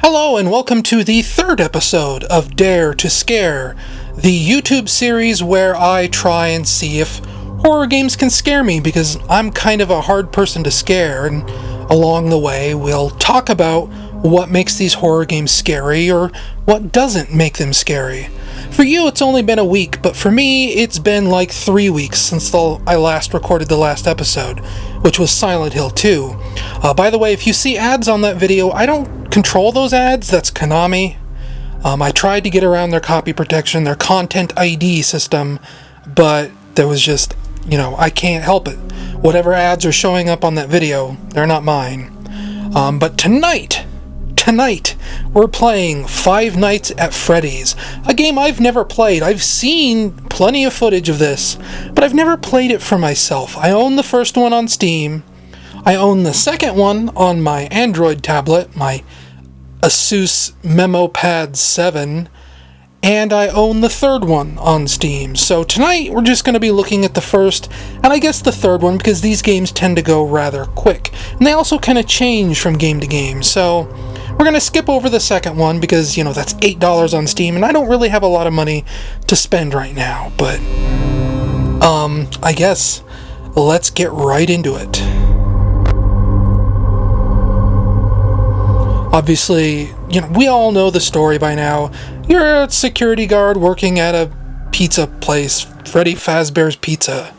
Hello and welcome to the third episode of Dare to Scare, the YouTube series where I try and see if horror games can scare me, because I'm kind of a hard person to scare, and along the way we'll talk about what makes these horror games scary or what doesn't make them scary. For you it's only been a week, but for me it's been like 3 weeks since I last recorded the last episode, which was Silent Hill 2. By the way, if you see ads on that video, I don't control those ads, that's Konami. I tried to get around their copy protection, their content ID system, but there was just, I can't help it. Whatever ads are showing up on that video, they're not mine. But tonight, we're playing Five Nights at Freddy's, a game I've never played. I've seen plenty of footage of this, but I've never played it for myself. I own the first one on Steam. I own the second one on my Android tablet, my Asus MemoPad 7, and I own the third one on Steam. So tonight we're just going to be looking at the first, and I guess the third one, because these games tend to go rather quick. And they also kind of change from game to game, so we're going to skip over the second one because, that's $8 on Steam, and I don't really have a lot of money to spend right now. But, I guess let's get right into it. Obviously, we all know the story by now. You're a security guard working at a pizza place, Freddy Fazbear's Pizza.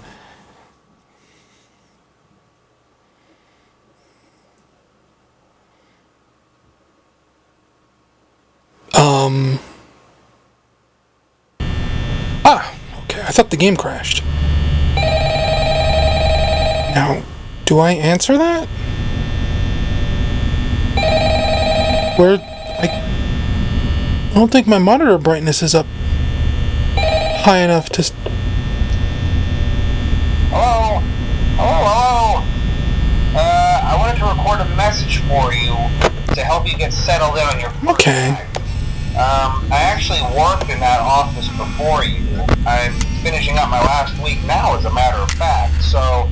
Okay, I thought the game crashed. Now, do I answer that? I don't think my monitor brightness is up high enough to... Hello? I wanted to record a message for you to help you get settled in on your first Okay. night. I actually worked in that office before you. I'm finishing up my last week now, as a matter of fact, so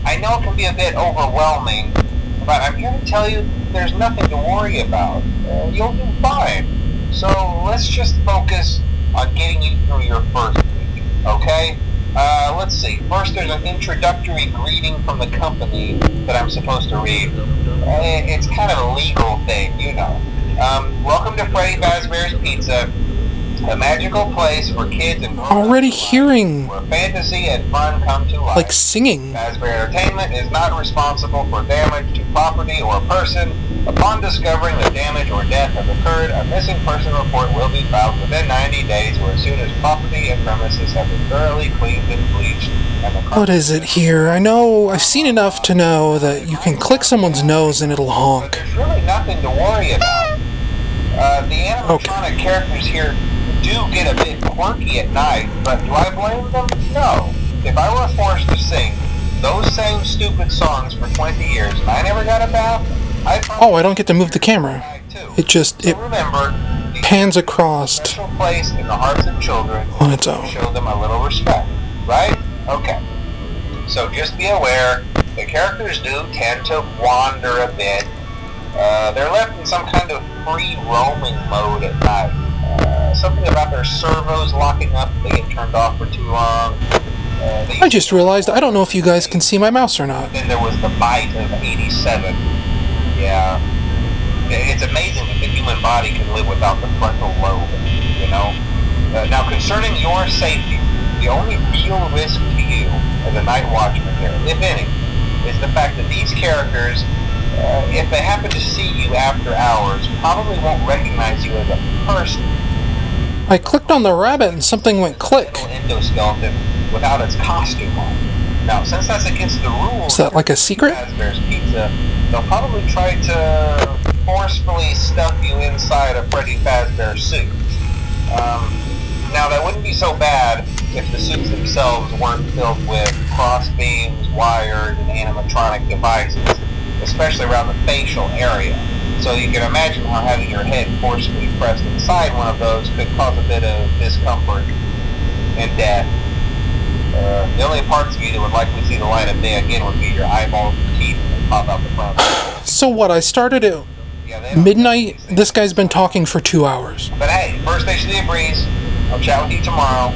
I know it can be a bit overwhelming, but I'm here to tell you there's nothing to worry about. You'll do fine. So let's just focus on getting you through your first week, okay? Let's see. First, there's an introductory greeting from the company that I'm supposed to read. It's kind of a legal thing, Welcome to Freddy Fazbear's Pizza, a magical place for kids and already hearing where fantasy and fun come to life. like singing. Fazbear Entertainment is not responsible for damage to property or person. Upon discovering that damage or death has occurred, a missing person report will be filed within 90 days, or as soon as property and premises have been thoroughly cleaned and bleached. What is it here? I've seen enough to know that you can click someone's nose and it'll But honk. there's really nothing to worry about. The animatronic characters here do get a bit quirky at night, but do I blame them? No. If I were forced to sing those same stupid songs for 20 years and I never got a bath, I don't get to move the camera. It remember, pans across special place in the hearts of children on its own. Show them a little respect, right? Okay. So just be aware, the characters do tend to wander a bit. They're left in some kind of free roaming mode at night. Something about their servos locking up if they get turned off for too long. I just realized I don't know if you guys can see my mouse or not. Then there was the bite of 87. Yeah. It's amazing that the human body can live without the frontal lobe, now, concerning your safety, the only real risk to you as a night watchman here, if any, is the fact that these characters, if they happen to see you after hours, probably won't recognize you as a person. I clicked on the rabbit and something went click. Endoskeleton without its costume on. Now, since that's against the rules, Is that like a secret? Fazbear's Pizza, they'll probably try to forcefully stuff you inside a Freddy Fazbear suit. Now, that wouldn't be so bad if the suits themselves weren't filled with cross beams, wires, and animatronic devices, especially around the facial area. So you can imagine how having your head forcefully pressed inside one of those could cause a bit of discomfort and death. The only parts of you that would likely see the light of day again would be your eyeballs and teeth that pop out the front. So what, I started it Yeah, they don't Midnight, this guy's been talking for 2 hours. But hey, first station of the breeze. I'll chat with you tomorrow.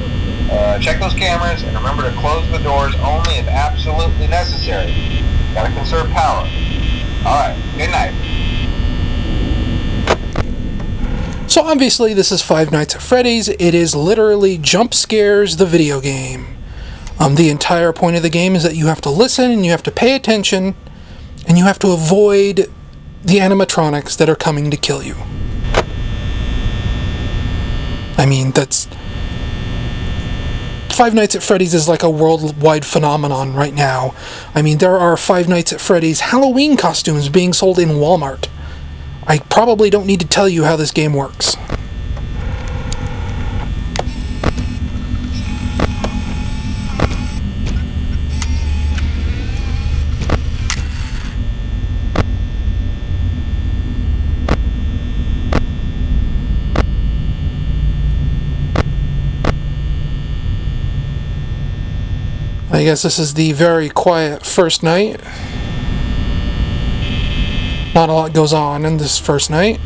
Check those cameras and remember to close the doors only if absolutely necessary. Gotta conserve power. Alright, good night. So obviously this is Five Nights at Freddy's. It is literally jump scares the video game. The entire point of the game is that you have to listen and you have to pay attention and you have to avoid the animatronics that are coming to kill you. I mean, that's... Five Nights at Freddy's is like a worldwide phenomenon right now. I mean, there are Five Nights at Freddy's Halloween costumes being sold in Walmart. I probably don't need to tell you how this game works. I guess this is the very quiet first night. Not a lot goes on in this first night.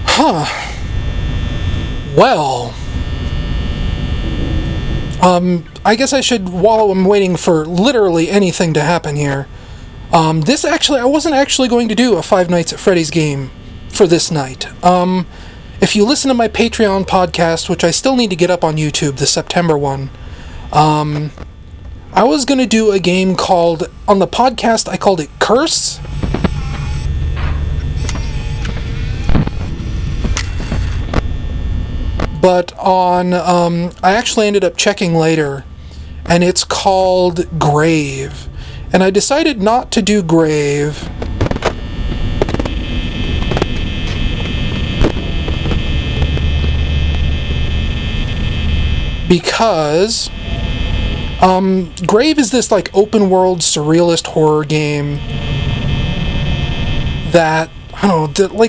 Huh. Well. I guess I should, while I'm waiting for literally anything to happen here, I wasn't actually going to do a Five Nights at Freddy's game for this night. If you listen to my Patreon podcast, which I still need to get up on YouTube, the September one, I was going to do a game called, on the podcast, I called it Curse. But I actually ended up checking later, and it's called Grave. And I decided not to do Grave because Grave is this like open world surrealist horror game that I don't know,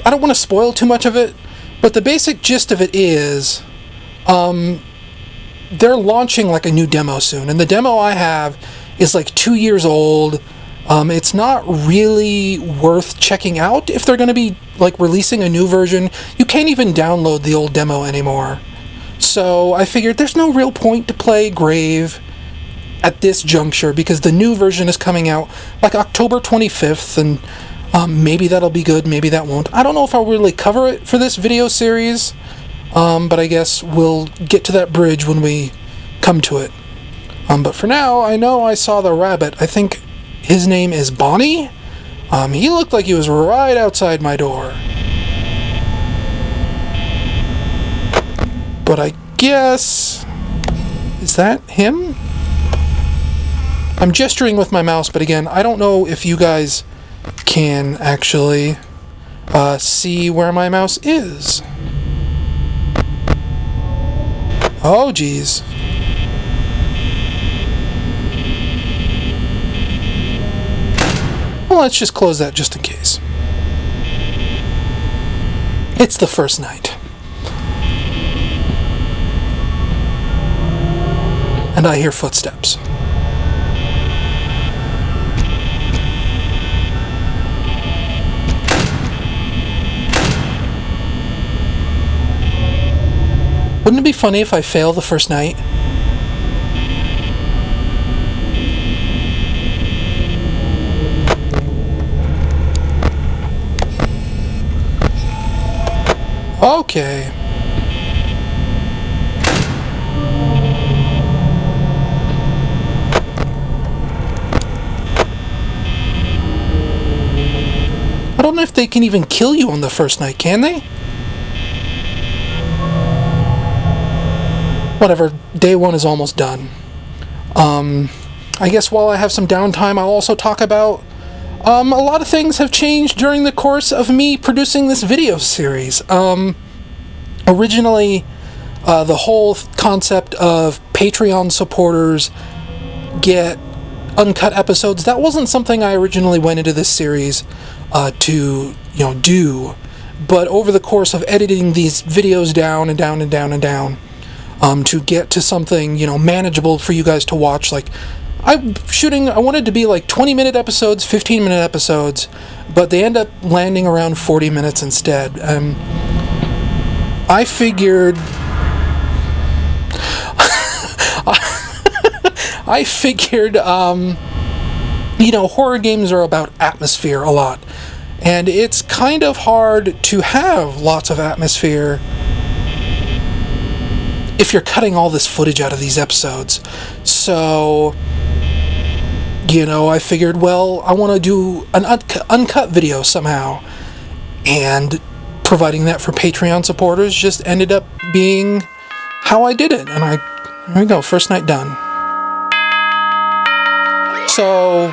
I don't want to spoil too much of it, but the basic gist of it is they're launching like a new demo soon, and the demo I have is like 2 years old. It's not really worth checking out if they're going to be like releasing a new version. You can't even download the old demo anymore. So I figured there's no real point to play Grave at this juncture because the new version is coming out like October 25th, and maybe that'll be good, maybe that won't. I don't know if I'll really cover it for this video series, but I guess we'll get to that bridge when we come to it. But for now, I know I saw the rabbit. I think his name is Bonnie. He looked like he was right outside my door. But I guess... Is that him? I'm gesturing with my mouse, but again, I don't know if you guys can actually see where my mouse is. Oh, geez. Well, let's just close that just in case. It's the first night. And I hear footsteps. Wouldn't it be funny if I fail the first night? Okay. I don't know if they can even kill you on the first night, can they? Whatever, day one is almost done. I guess while I have some downtime, I'll also talk about a lot of things have changed during the course of me producing this video series. Originally, the whole concept of Patreon supporters get uncut episodes, that wasn't something I originally went into this series to, do. But over the course of editing these videos down and down and down and down, to get to something, manageable for you guys to watch, like, I wanted to be like 20-minute episodes, 15-minute episodes, but they end up landing around 40 minutes instead. I figured... horror games are about atmosphere a lot. And it's kind of hard to have lots of atmosphere if you're cutting all this footage out of these episodes. So, I figured, well, I want to do an uncut video somehow. And providing that for Patreon supporters just ended up being how I did it. And here we go, first night done. So,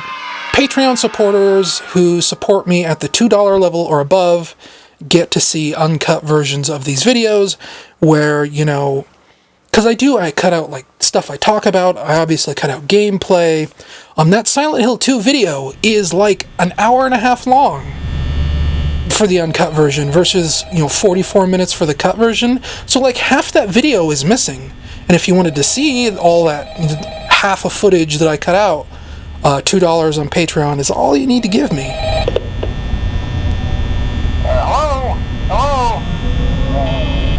Patreon supporters who support me at the $2 level or above get to see uncut versions of these videos where, because I cut out, like, stuff I talk about. I obviously cut out gameplay. That Silent Hill 2 video is, like, an hour and a half long for the uncut version versus, 44 minutes for the cut version. So, like, half that video is missing. And if you wanted to see all that half of footage that I cut out, $2 on Patreon is all you need to give me. Hello?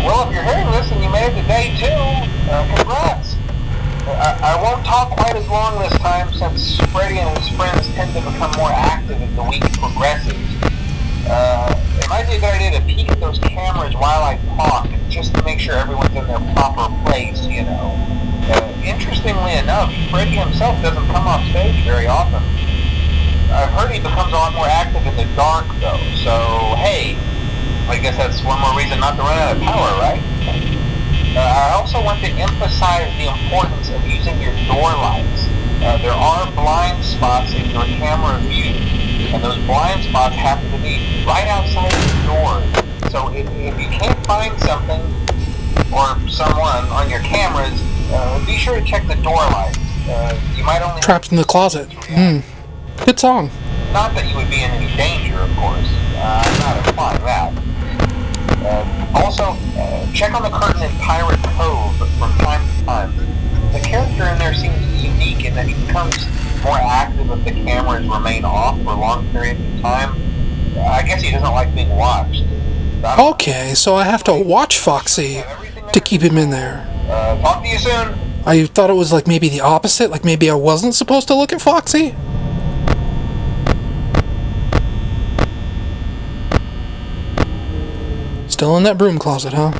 Well, if you're hearing this and you made it to day 2, congrats. I won't talk quite as long this time since Freddy and his friends tend to become more active as the week progresses. It might be a good idea to peek at those cameras while I talk, just to make sure everyone's in their proper place, Interestingly enough, Freddy himself doesn't come off stage very often. I've heard he becomes a lot more active in the dark, though, so hey, I guess that's one more reason not to run out of power, right? I also want to emphasize the importance of using your door lights. There are blind spots in your camera view, and those blind spots happen to be right outside your doors. So if you can't find something or someone on your cameras, be sure to check the door lights. You might only... Trapped in the Closet. Good song. Not that you would be in any danger, of course. I'm not implying that. Also, check on the curtain in Pirate Cove from time to time. The character in there seems unique in that he becomes more active if the cameras remain off for long periods of time. I guess he doesn't like being watched. Okay, so I have to watch Foxy to keep him in there. Talk to you soon. I thought it was like maybe the opposite, like maybe I wasn't supposed to look at Foxy. Still in that broom closet, huh?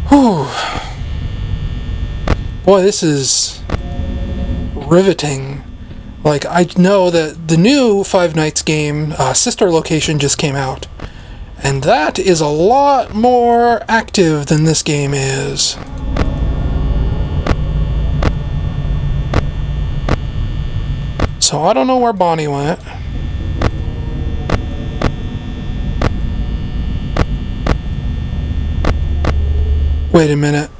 Whew. Boy, this is riveting. Like, I know that the new Five Nights game, Sister Location, just came out. And that is a lot more active than this game is. So I don't know where Bonnie went. Wait a minute.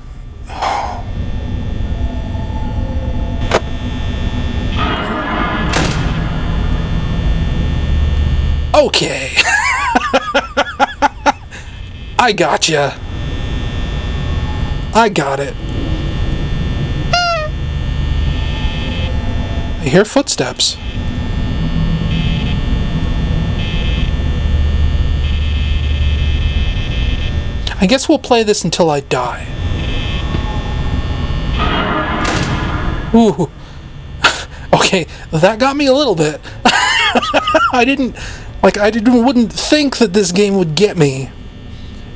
Okay. I gotcha. I got it. I hear footsteps. I guess we'll play this until I die. Ooh. Okay, that got me a little bit. wouldn't think that this game would get me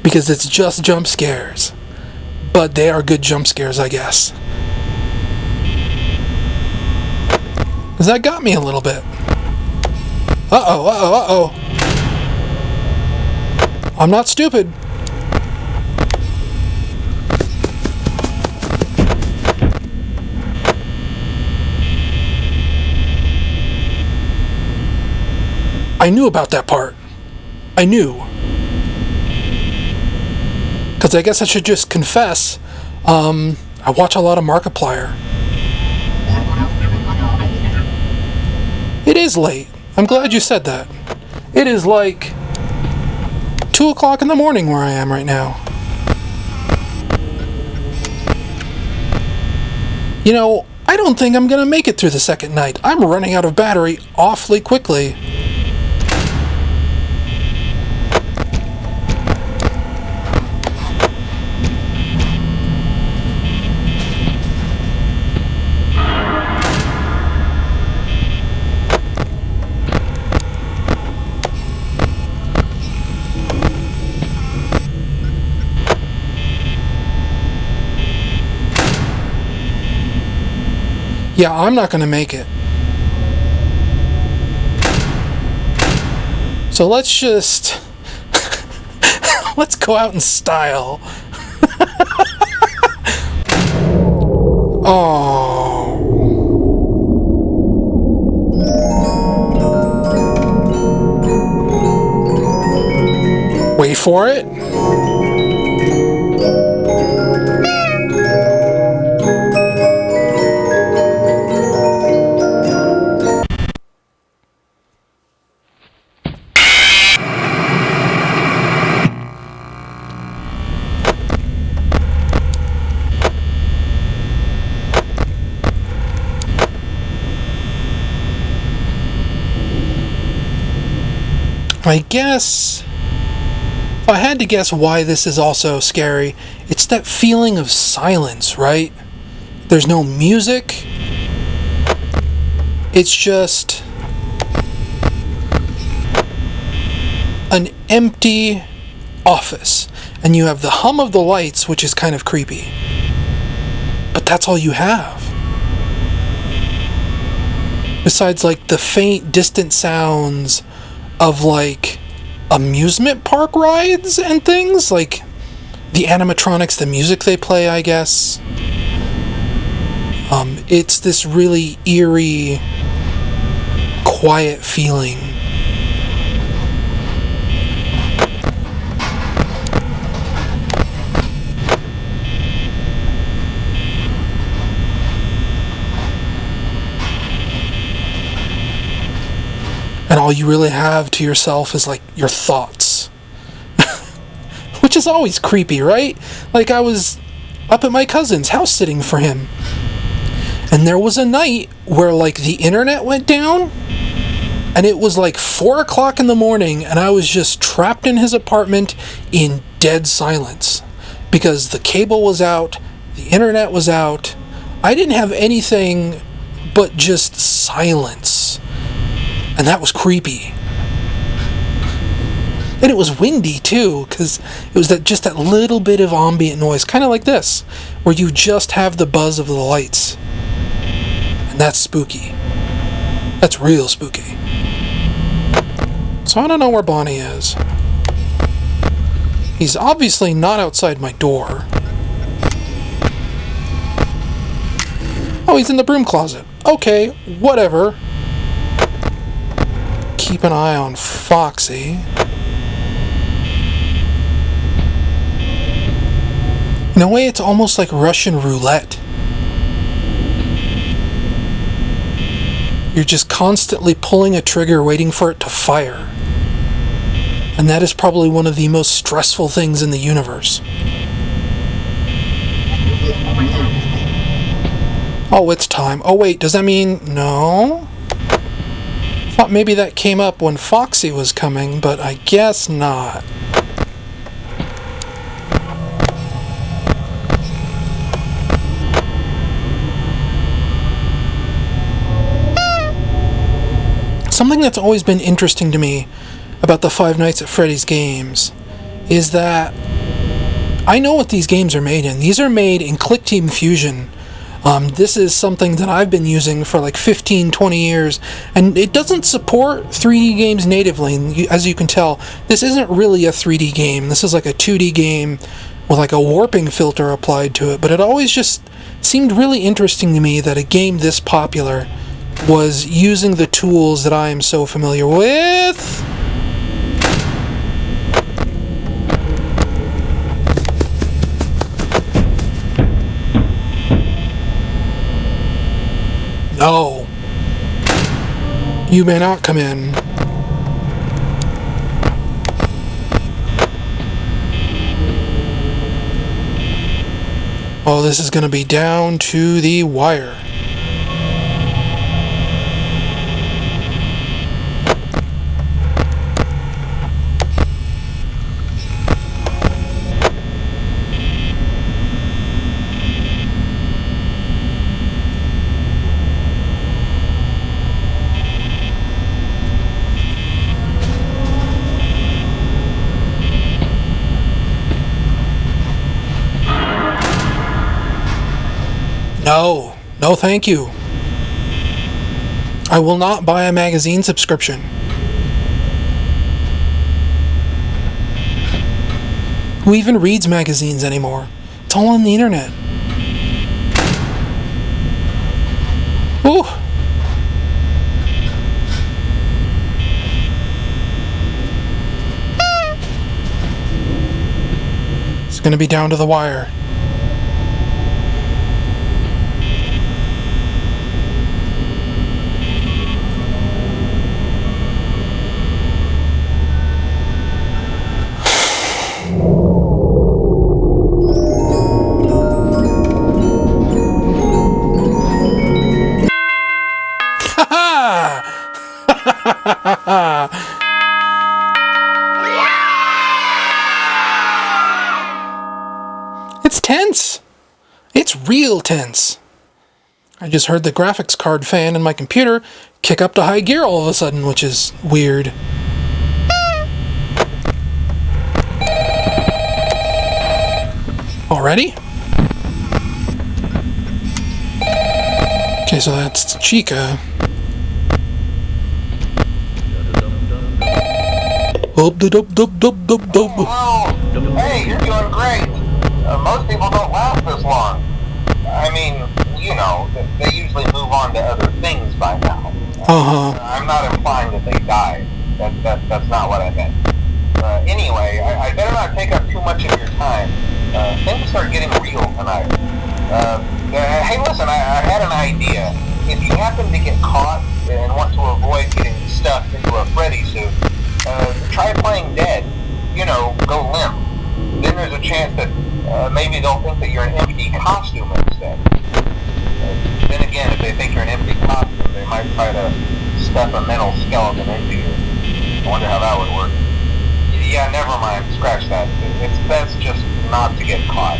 because it's just jump scares. But they are good jump scares, I guess. Because that got me a little bit. Uh-oh. I'm not stupid. I knew about that part. I knew. Because I guess I should just confess, I watch a lot of Markiplier. It is late. I'm glad you said that. It is like 2 o'clock in the morning where I am right now. You know, I don't think I'm gonna make it through the second night. I'm running out of battery awfully quickly. Yeah, I'm not gonna make it. So let's just... let's go out in style. Oh. Wait for it. I guess, if I had to guess why this is also scary, it's that feeling of silence, right? There's no music. It's just an empty office. And you have the hum of the lights, which is kind of creepy. But that's all you have. Besides, like, the faint, distant sounds of, like, amusement park rides and things, like the animatronics, the music they play, I guess. It's this really eerie, quiet feeling. And all you really have to yourself is, like, your thoughts. Which is always creepy, right? Like, I was up at my cousin's house sitting for him. And there was a night where, like, the internet went down. And it was, like, 4 o'clock in the morning. And I was just trapped in his apartment in dead silence. Because the cable was out. The internet was out. I didn't have anything but just silence. And that was creepy. And it was windy too, because it was just that little bit of ambient noise, kind of like this, where you just have the buzz of the lights. And that's spooky. That's real spooky. So I don't know where Bonnie is. He's obviously not outside my door. Oh, he's in the broom closet. Okay, whatever. Keep an eye on Foxy. In a way, it's almost like Russian roulette. You're just constantly pulling a trigger, waiting for it to fire. And that is probably one of the most stressful things in the universe. Oh, it's time. Oh, wait, does that mean... No? Thought maybe that came up when Foxy was coming, but I guess not. Something that's always been interesting to me about the Five Nights at Freddy's games is that I know what these games are made in. These are made in ClickTeam Fusion. This is something that I've been using for like 15, 20 years, and it doesn't support 3D games natively. And as you can tell, this isn't really a 3D game. This is like a 2D game with like a warping filter applied to it, but it always just seemed really interesting to me that a game this popular was using the tools that I am so familiar with. No. You may not come in. Oh, this is going to be down to the wire. No, no thank you. I will not buy a magazine subscription. Who even reads magazines anymore? It's all on the internet. Ooh. It's gonna be down to the wire. It's tense. It's real tense. I just heard the graphics card fan in my computer kick up to high gear all of a sudden, which is weird. Already? Okay, so that's Chica. Oh, hey, you're doing great. Most people don't last this long. I mean, you know, they usually move on to other things by now. I'm not implying that they died. That's not what I meant. Anyway, I better not take up too much of your time. Things start getting real tonight. Hey, listen, I had an idea. If you happen to get caught and want to avoid getting stuffed into a Freddy suit, try playing dead. You know, go limp. Then there's a chance that maybe they'll think that you're an empty costume instead. Then again, if they think you're an empty costume, they might try to stuff a mental skeleton into you. I wonder how that would work. Yeah, never mind. Scratch that. It's best just not to get caught.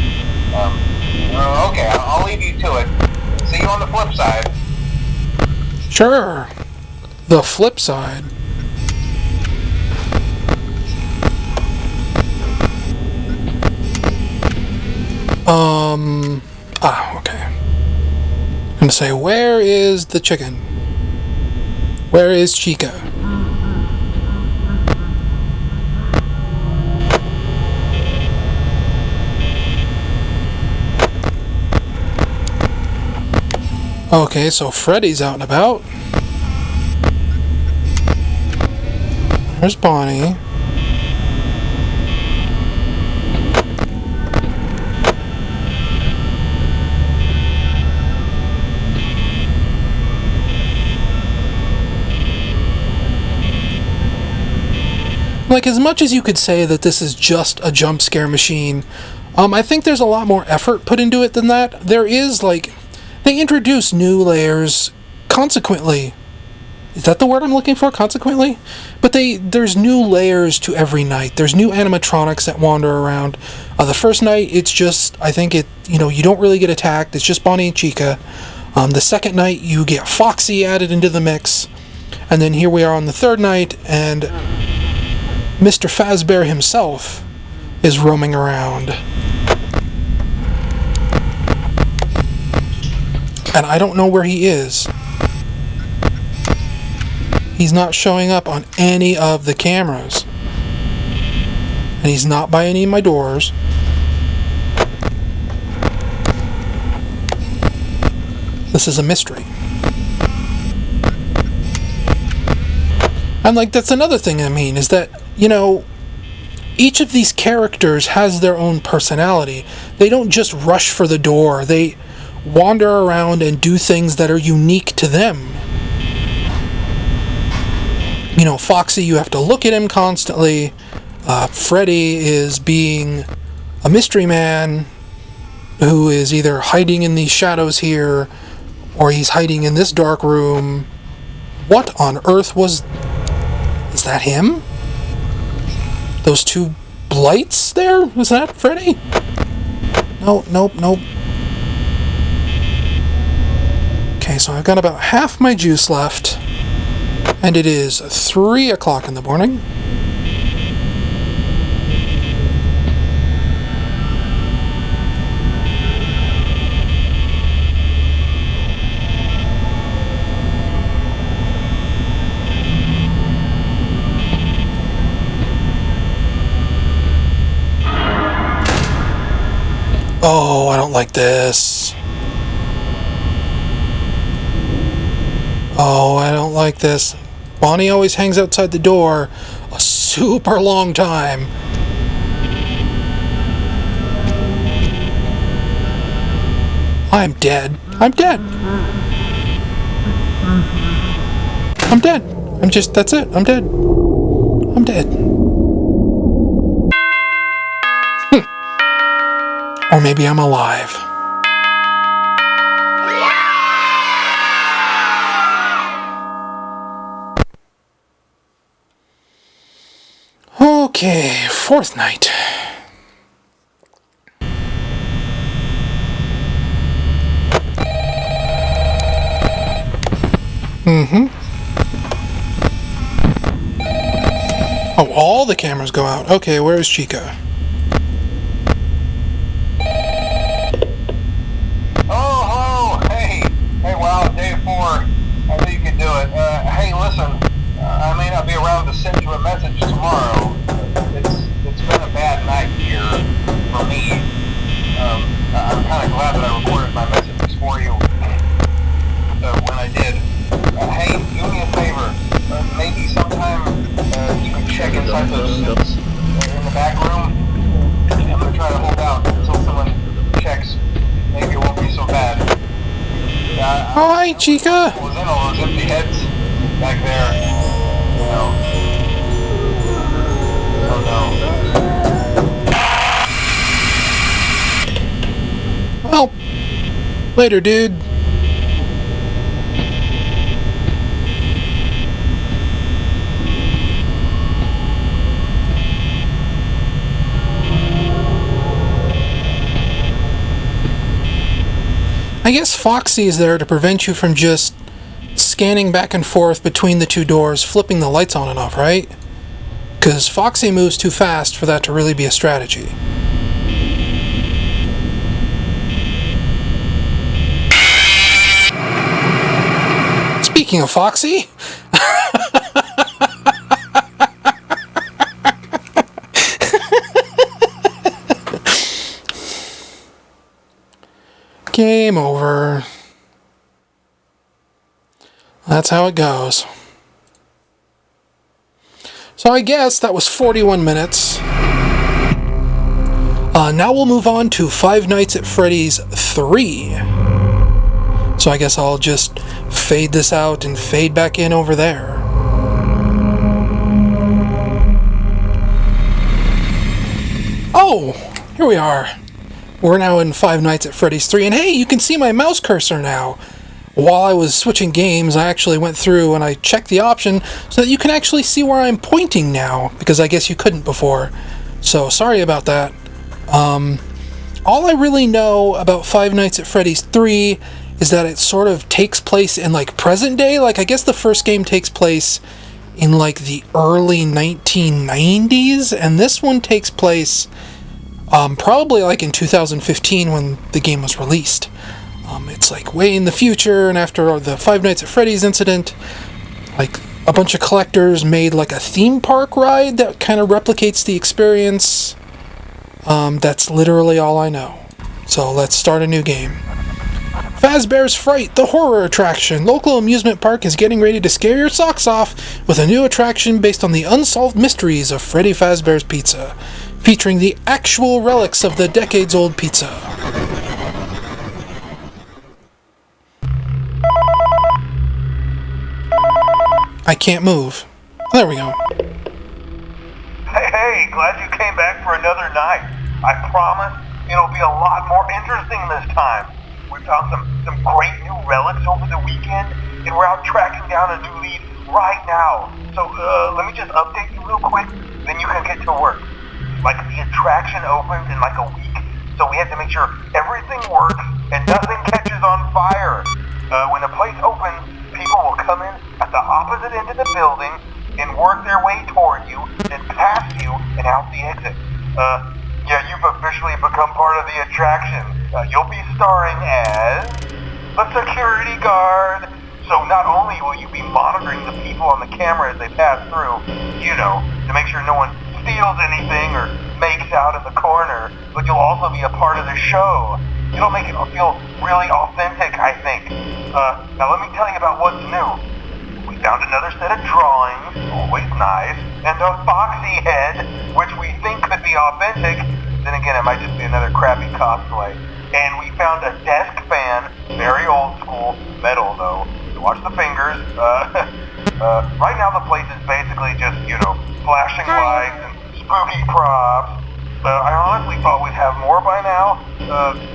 Okay, I'll leave you to it. See you on the flip side. Sure. The flip side. Okay. I'm gonna say, where is the chicken? Where is Chica? Okay, so Freddy's out and about. There's Bonnie. Like, as much as you could say that this is just a jump scare machine, I think there's a lot more effort put into it than that. There is, like, they introduce new layers consequently. Is that the word I'm looking for? Consequently? But there's new layers to every night. There's new animatronics that wander around. The first night, it's just, I think you don't really get attacked. It's just Bonnie and Chica. The second night, you get Foxy added into the mix. And then here we are on the third night, and Mr. Fazbear himself is roaming around. And I don't know where he is. He's not showing up on any of the cameras. And he's not by any of my doors. This is a mystery. And like, that's another thing I mean, is that, each of these characters has their own personality. They don't just rush for the door. They wander around and do things that are unique to them. Foxy, you have to look at him constantly. Freddy is being a mystery man who is either hiding in these shadows here, or he's hiding in this dark room. What on earth was... Is that him? Those two blights there? Was that Freddy? No, nope. Okay, so I've got about half my juice left. And it is 3 o'clock in the morning. Oh, I don't like this. Oh, I don't like this. Bonnie always hangs outside the door a super long time. I'm dead. I'm dead. I'm dead. That's it. I'm dead. I'm dead. Or maybe I'm alive. Okay, 4th night. Oh, all the cameras go out. Okay, where's Chica? Be around to send you a message tomorrow. It's been a bad night here for me. I'm kind of glad that I recorded my messages for you when I did. Hey, do me a favor. Maybe sometime you can check inside those suits in the back room. I'm gonna try to hold out until someone checks. Maybe it won't be so bad. Oh, hi, Chica. Was in all those empty heads back there. Oh no. Well, later, dude. I guess Foxy is there to prevent you from just scanning back and forth between the two doors, flipping the lights on and off, right? Because Foxy moves too fast for that to really be a strategy. Speaking of Foxy... Game over. That's how it goes. So I guess that was 41 minutes. Now we'll move on to Five Nights at Freddy's 3. So I guess I'll just fade this out and fade back in over there. Oh, here we are. We're now in Five Nights at Freddy's 3, and hey, you can see my mouse cursor now. While I was switching games, I actually went through and I checked the option so that you can actually see where I'm pointing now, because I guess you couldn't before. So, sorry about that. All I really know about Five Nights at Freddy's 3 is that it sort of takes place in, like, present day. Like, I guess the first game takes place in, like, the early 1990s, and this one takes place... probably like in 2015 when the game was released. It's like way in the future, and after the Five Nights at Freddy's incident, like a bunch of collectors made like a theme park ride that kind of replicates the experience. That's literally all I know. So let's start a new game. Fazbear's Fright, the horror attraction. Local amusement park is getting ready to scare your socks off with a new attraction based on the unsolved mysteries of Freddy Fazbear's Pizza, featuring the actual relics of the decades-old pizza. I can't move. There we go. Hey, glad you came back for another night. I promise it'll be a lot more interesting this time. We found some great new relics over the weekend, and we're out tracking down a new lead right now. So let me just update you real quick, then you can get to work. Like, the attraction opens in like a week, so we have to make sure everything works and nothing catches on fire. When the place opens, people will come in at the opposite end of the building and work their way toward you, then past you and out the exit. Yeah, you've officially become part of the attraction. You'll be starring as the security guard. So not only will you be monitoring the people on the camera as they pass through, to make sure no one steals anything or makes out in the corner, but you'll also be a part of the show. It'll make it feel really authentic, I think. Now let me tell you about what's new. We found another set of drawings, always nice, and a foxy head, which we think could be authentic. Then again, it might just be another crappy cosplay. And we found a desk fan, very old school, metal though. So watch the fingers. Right now the place is basically just, flashing lights and spooky props. I honestly thought we'd have more by now.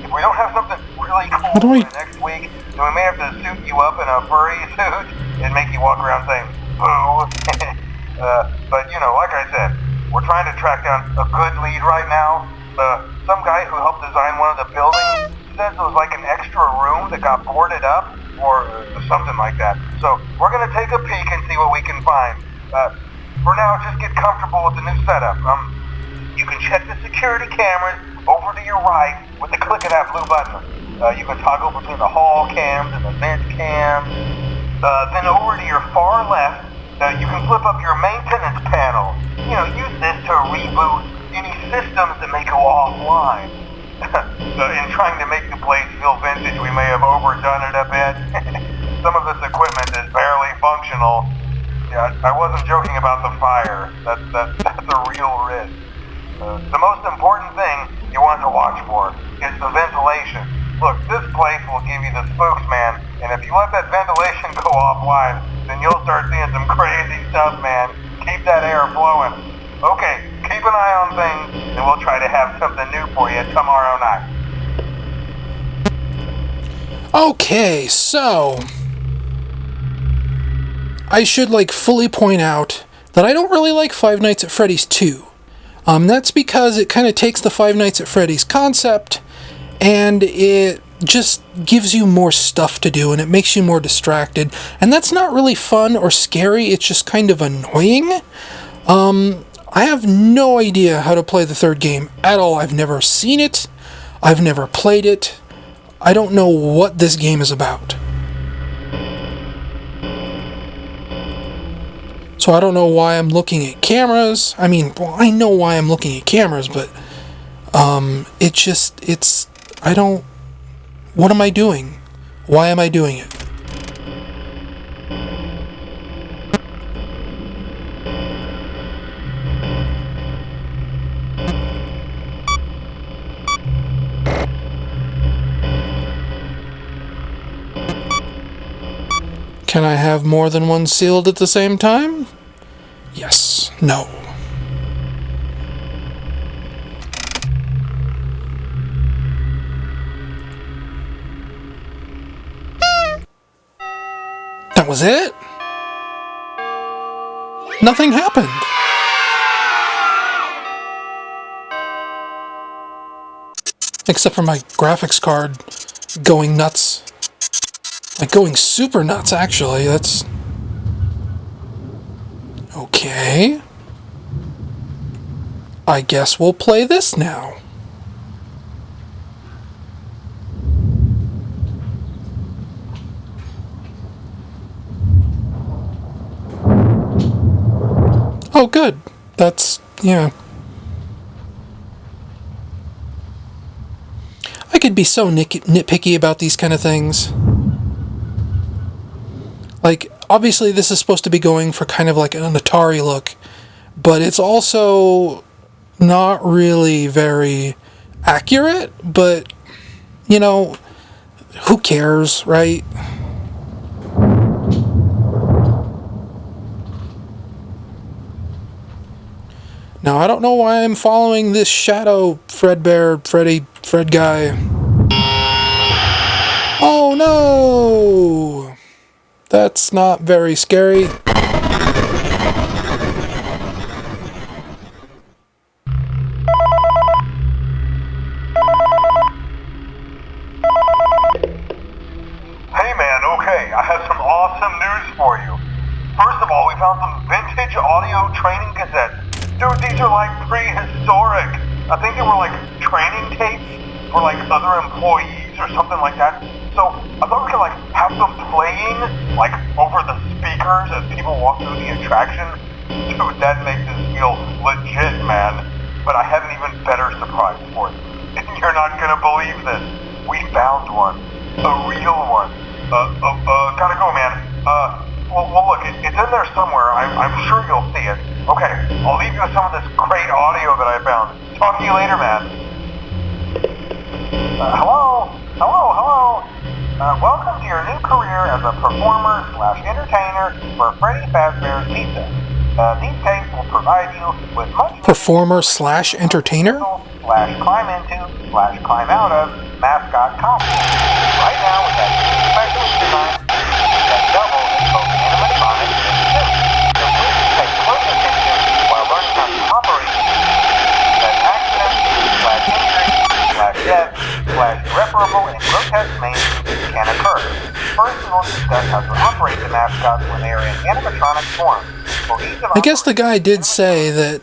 If we don't have something really cool for next week, then we may have to suit you up in a furry suit and make you walk around saying, boo. But, like I said, we're trying to track down a good lead right now. Some guy who helped design one of the buildings says it was like an extra room that got boarded up, or something like that. So we're going to take a peek and see what we can find. For now, just get comfortable with the new setup. You can check the security cameras over to your right with the click of that blue button. You can toggle between the hall cams and the vent cams. Then over to your far left, you can flip up your maintenance panel. Use this to reboot any systems that may go offline. In trying to make the place feel vintage, we may have overdone it a bit. Some of this equipment is barely functional. Yeah, I wasn't joking about the fire. That's a real risk. The most important thing you want to watch for is the ventilation. Look, this place will give you the spooks, man, and if you let that ventilation go offline, then you'll start seeing some crazy stuff, man. Keep that air flowing. Okay, keep an eye on things, and we'll try to have something new for you tomorrow night. Okay, so I should fully point out that I don't really like Five Nights at Freddy's 2. That's because it kind of takes the Five Nights at Freddy's concept and it just gives you more stuff to do and it makes you more distracted. And that's not really fun or scary, it's just kind of annoying. I have no idea how to play the third game at all. I've never seen it. I've never played it. I don't know what this game is about. So I don't know why I'm looking at cameras. I mean, well, I know why I'm looking at cameras, but what am I doing? Why am I doing it? Can I have more than one sealed at the same time? Yes. No. That was it? Nothing happened. Except for my graphics card going nuts. Going super nuts, actually. That's... Okay. I guess we'll play this now. Oh, good. That's... yeah. I could be so nitpicky about these kind of things. Obviously this is supposed to be going for kind of an Atari look, but it's also not really very accurate, but, who cares, right? Now, I don't know why I'm following this shadow Fred guy. Oh no! That's not very scary. Hey man, okay, I have some awesome news for you. First of all, we found some vintage audio training cassettes. Dude, these are like prehistoric. I think they were like training tapes for like other employees or something like that. So I thought we could like have them playing like over the speakers as people walk through the attraction. Dude, that makes us feel legit, man. But I have an even better surprise for you. You're not gonna believe this. We found one. A real one. Gotta go, man. Well, look, it's in there somewhere. I'm sure you'll see it. Okay, I'll leave you with some of this great audio that I found. Talk to you later, man. Hello? Welcome to your new career as a performer/entertainer for Freddy Fazbear's Pizza. These tapes will provide you with much... Performer/entertainer? /climb into/climb out of mascot costume. Right now we have two specially designed that double as both animatronic and suit. So please pay close attention while learning how to operate that accident/injury/death/irreparable and grotesque means can occur. First we will discuss how to operate the mascots when they are in animatronic form. I guess the guy did say that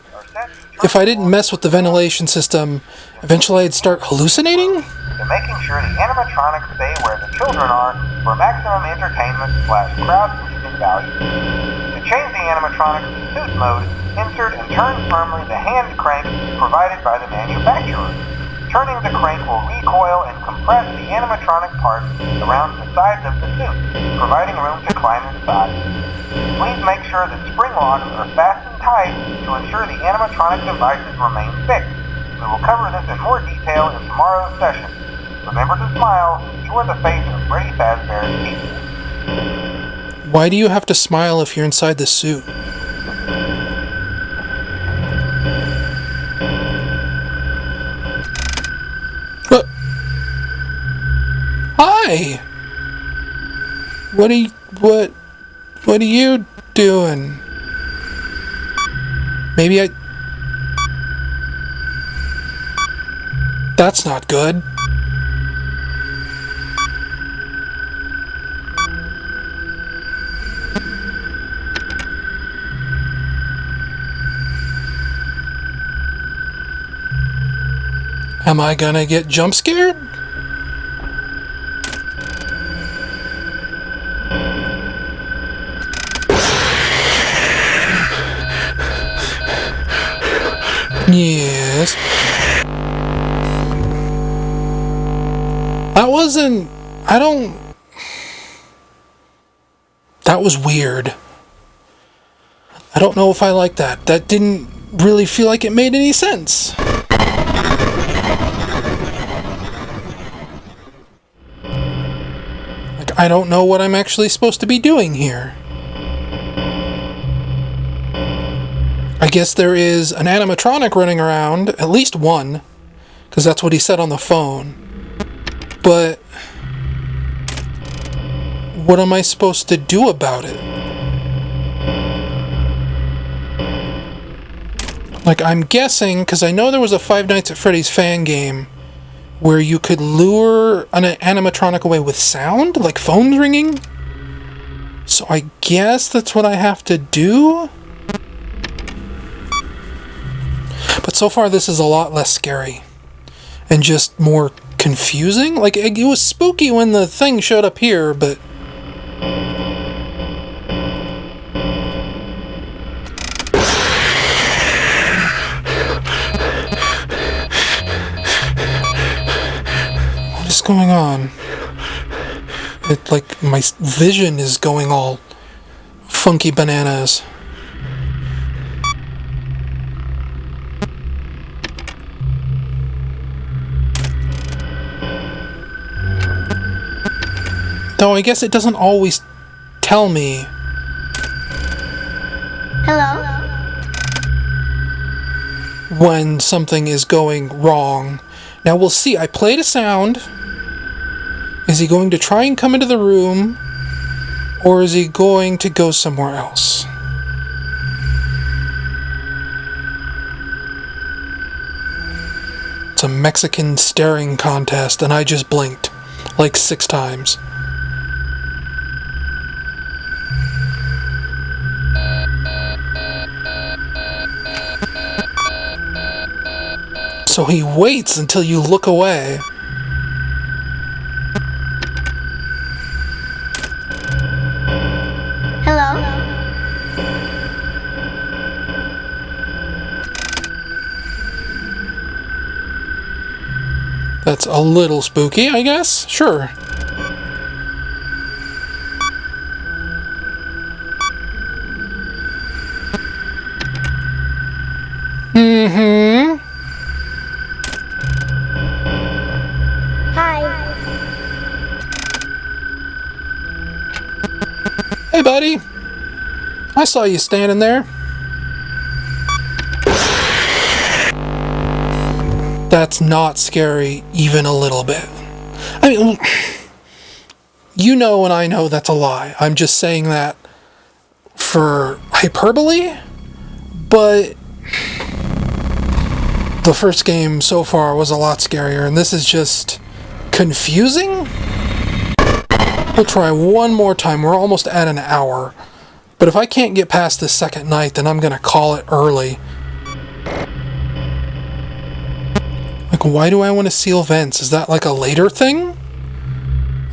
if I didn't mess with the ventilation system, eventually I'd start hallucinating? To making sure the animatronics stay where the children are for maximum entertainment/crowd pleasing value. To change the animatronics to suit mode, insert and turn firmly the hand crank provided by the manufacturer. Turning the crank will recoil and compress the animatronic parts around the sides of the suit, providing room to climb inside. Please make sure that spring locks are fastened tight to ensure the animatronic devices remain fixed. We will cover this in more detail in tomorrow's session. Remember to smile. You are the face of Freddy Fazbear's Pizza. Why do you have to smile if you're inside the suit? Hi! What are you doing? Maybe that's not good. Am I gonna get jump scared? Yes. That was weird. I don't know if I like that. That didn't really feel like it made any sense. Like, I don't know what I'm actually supposed to be doing here. I guess there is an animatronic running around, at least one, because that's what he said on the phone. But what am I supposed to do about it? Like, I'm guessing, because I know there was a Five Nights at Freddy's fan game where you could lure an animatronic away with sound, like phones ringing. So I guess that's what I have to do? But so far this is a lot less scary. And just more confusing. Like, it was spooky when the thing showed up here, but... what is going on? It, like, my vision is going all funky bananas. Though I guess it doesn't always tell me. Hello? when something is going wrong. Now we'll see. I played a sound. Is he going to try and come into the room, or is he going to go somewhere else? It's a Mexican staring contest, and I just blinked like 6 times. So he waits until you look away. Hello? That's a little spooky, I guess. Sure. Mm-hmm. Hi. Hey, buddy. I saw you standing there. That's not scary, even a little bit. I mean, you know and I know that's a lie. I'm just saying that for hyperbole, but the first game so far was a lot scarier, and this is just confusing? We'll try one more time. We're almost at an hour. But if I can't get past the second night, then I'm going to call it early. Like, why do I want to seal vents? Is that like a later thing?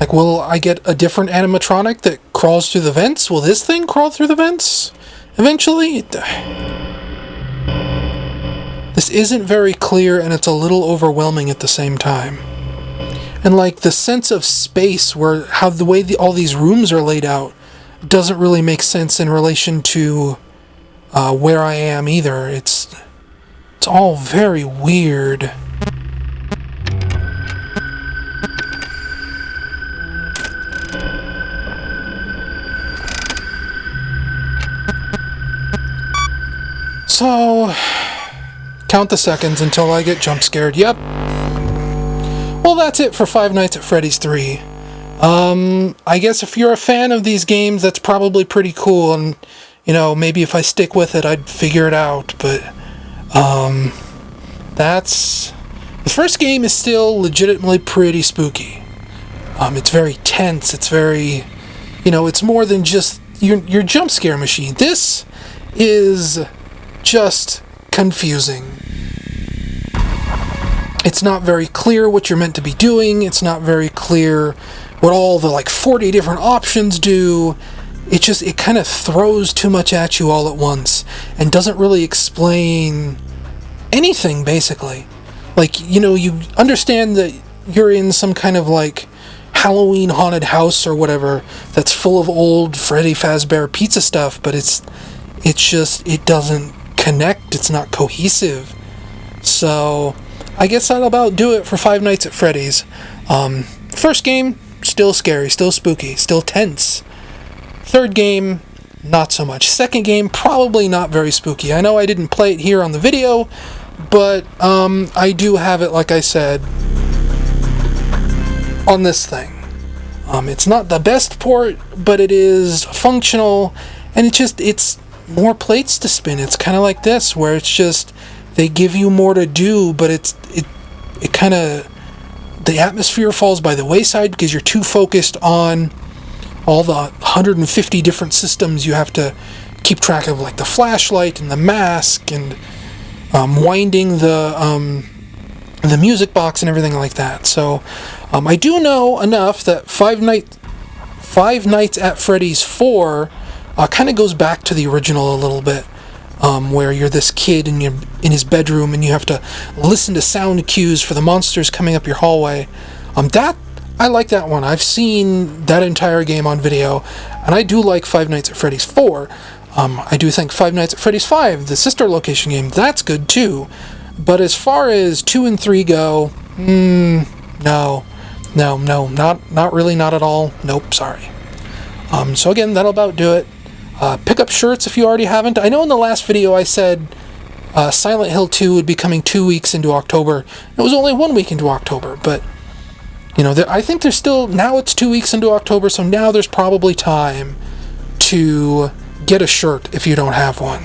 Like, will I get a different animatronic that crawls through the vents? Will this thing crawl through the vents eventually? This isn't very clear, and it's a little overwhelming at the same time. And like the sense of space, where how the way all these rooms are laid out doesn't really make sense in relation to where I am either. It's all very weird. So, count the seconds until I get jump scared. Yep. Well, that's it for Five Nights at Freddy's 3. I guess if you're a fan of these games, that's probably pretty cool, and, you know, maybe if I stick with it, I'd figure it out, but, that's... The first game is still legitimately pretty spooky. It's very tense, it's very, you know, it's more than just your jump scare machine. This is just confusing. It's not very clear what you're meant to be doing. It's not very clear what all the like 40 different options do. It kind of throws too much at you all at once and doesn't really explain anything, basically. Like, you know, you understand that you're in some kind of like Halloween haunted house or whatever that's full of old Freddy Fazbear Pizza stuff, but it doesn't connect. It's not cohesive. So I guess that'll about do it for Five Nights at Freddy's. First game, still scary, still spooky, still tense. Third game, not so much. Second game, probably not very spooky. I know I didn't play it here on the video, but I do have it, like I said, on this thing. It's not the best port, but it is functional, and it's more plates to spin. It's kind of like this, where it's just they give you more to do, but it kind of, the atmosphere falls by the wayside because you're too focused on all the 150 different systems you have to keep track of, like the flashlight and the mask and winding the music box and everything like that. So I do know enough that Five Nights at Freddy's 4 kind of goes back to the original a little bit. Where you're this kid and you're in his bedroom and you have to listen to sound cues for the monsters coming up your hallway. I like that one. I've seen that entire game on video, and I do like Five Nights at Freddy's 4. I do think Five Nights at Freddy's 5, the sister location game, that's good too. But as far as 2 and 3 go, no, not really, not at all. Nope, sorry. So again, that'll about do it. Pick up shirts if you already haven't. I know in the last video I said Silent Hill 2 would be coming 2 weeks into October. It was only 1 week into October, but, I think there's still, now it's 2 weeks into October, so now there's probably time to get a shirt if you don't have one.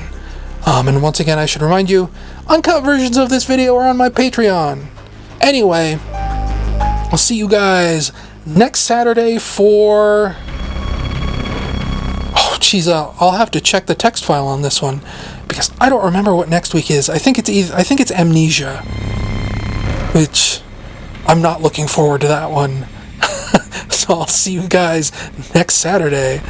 And once again, I should remind you, uncut versions of this video are on my Patreon. Anyway, I'll see you guys next Saturday for... Oh, geez, I'll have to check the text file on this one, because I don't remember what next week is. I think it's Amnesia, which I'm not looking forward to that one. So I'll see you guys next Saturday.